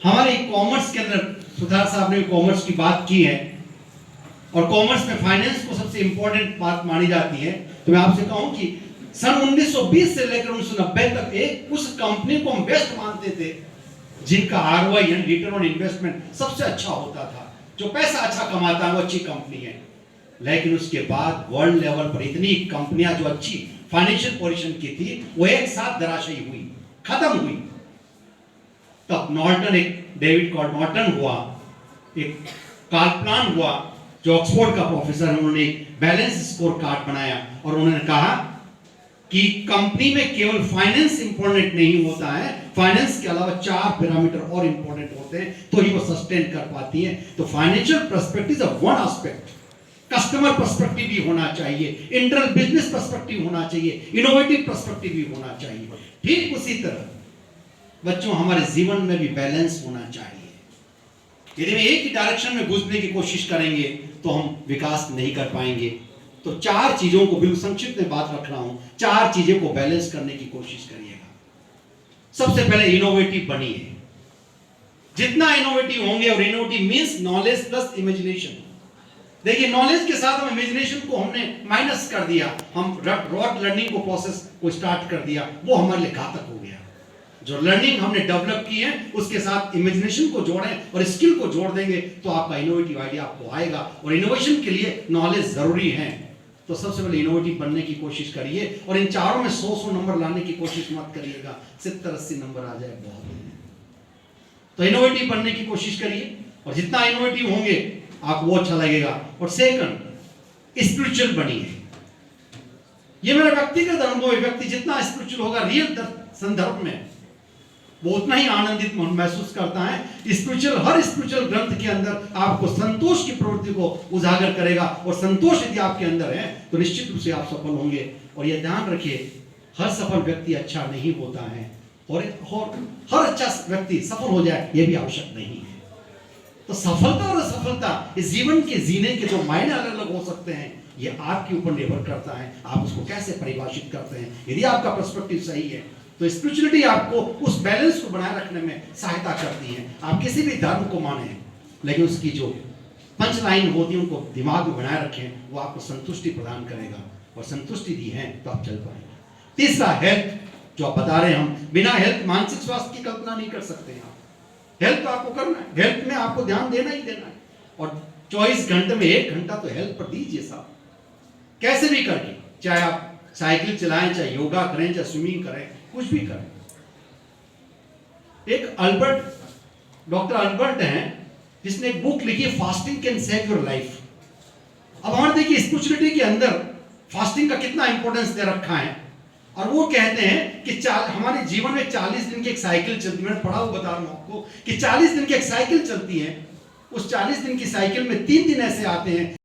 हमारे कॉमर्स के अंदर सुधार साहब ने कॉमर्स की बात की है और कॉमर्स में फाइनेंस को सबसे इंपॉर्टेंट बात मानी जाती है। तो मैं आपसे कहूं कि सन 1920 से लेकर 1990 तक एक उस कंपनी को हम बेस्ट मानते थे जिनका आरओआई यानी रिटर्न ऑन इन्वेस्टमेंट सबसे अच्छा होता था, जो पैसा अच्छा कमाता है वो अच्छी कंपनी है। लेकिन उसके बाद वर्ल्ड लेवल पर इतनी कंपनियां जो अच्छी फाइनेंशियल पोजीशन की थी वो एक साथ धराशायी हुई, खत्म हुई। तब नॉर्टन, एक डेविड कॉर्ड नॉर्टन हुआ, एक कार्ल प्लान हुआ जो ऑक्सफोर्ड का प्रोफेसर है, उन्होंने एक बैलेंस स्कोर कार्ड बनाया और उन्होंने कहा कि कंपनी में केवल फाइनेंस इंपॉर्टेंट नहीं होता है, फाइनेंस के अलावा 4 पैरामीटर और इंपॉर्टेंट होते हैं तो ही वो सस्टेन कर पाती है। तो financial perspective is one aspect, customer perspective भी होना चाहिए, इंटरनल बिजनेस पर्सपेक्टिव होना चाहिए, इनोवेटिव पर्सपेक्टिव भी होना चाहिए। ठीक उसी तरह बच्चों हमारे जीवन में भी बैलेंस होना चाहिए। यदि हम एक ही डायरेक्शन में घुसने की कोशिश करेंगे तो हम विकास नहीं कर पाएंगे। तो 4 चीजों को बिल्कुल संक्षिप्त में बात रख रहा हूं, 4 चीजों को बैलेंस करने की कोशिश करिएगा। सबसे पहले इनोवेटिव बनिए। जितना इनोवेटिव होंगे, और innovative means knowledge plus imagination. देखिए नॉलेज के साथ हम इमेजिनेशन को हमने माइनस कर दिया, हम रॉट लर्निंग को प्रोसेस को स्टार्ट कर दिया, वो हमारे लिए घातक हो गया। जो लर्निंग हमने डेवलप की है उसके साथ इमेजिनेशन को जोड़ें और स्किल को जोड़ देंगे तो आपका इनोवेटिव आइडिया आपको आएगा। और इनोवेशन के लिए नॉलेज जरूरी है। तो सबसे पहले इनोवेटिव बनने की कोशिश करिए और इन चारों में 100 नंबर लाने की कोशिश मत करिएगा, 70-80 नंबर आ जाए बहुत है। तो इनोवेटिव बनने की कोशिश करिए और जितना इनोवेटिव होंगे आपको वो अच्छा लगेगा। और सेकंड, स्पिरिचुअल बनिए। ये मेरा व्यक्तिगत अनुभव है, व्यक्ति जितना स्पिरिचुअल होगा रियल संदर्भ में वो उतना ही आनंदित महसूस करता है। हर स्पिरिचुअल ग्रंथ के अंदर आपको संतोष की प्रवृत्ति को उजागर करेगा और संतोष यदि आपके अंदर है तो निश्चित रूप से आप सफल होंगे। और यह ध्यान रखिए, हर सफल व्यक्ति अच्छा नहीं होता है और हर अच्छा व्यक्ति सफल हो जाए यह भी आवश्यक नहीं है। तो सफलता और असफलता इस जीवन के जीने के जो मायने अलग अलग हो सकते हैं, ये आपके ऊपर निर्भर करता है, आप उसको कैसे परिभाषित करते हैं। यदि आपका पर्सपेक्टिव सही है तो स्पिरिचुअलिटी आपको उस बैलेंस को बनाए रखने में सहायता करती है। आप किसी भी धर्म को माने लेकिन उसकी जो पंच लाइन होती है उनको दिमाग में बनाए रखें, वो आपको संतुष्टि प्रदान करेगा और संतुष्टि दी है तो आप चल पाएंगे। तीसरा, हेल्थ, जो आप बता रहे हैं, हम बिना हेल्थ मानसिक स्वास्थ्य की कल्पना नहीं कर सकते हैं। हेल्थ तो आपको करना है, हेल्थ में आपको ध्यान देना ही देना है और 24 घंटे में 1 घंटा तो हेल्थ पर दीजिए साहब, कैसे भी करके, चाहे आप साइकिल चलाएं, चाहे योगा करें, चाहे स्विमिंग करें, कुछ भी करें। एक डॉक्टर अल्बर्ट हैं जिसने एक बुक लिखी है, fasting can save your life. अब हमारे देखिए स्पिरिचुअलिटी के अंदर फास्टिंग का कितना इंपॉर्टेंस दे रखा है और वो कहते हैं कि हमारे जीवन में 40 दिन की एक साइकिल चलती है। मैंने पढ़ा हुआ बता रहा हूं आपको कि 40 दिन की एक साइकिल चलती है। उस 40 दिन की साइकिल में 3 दिन ऐसे आते हैं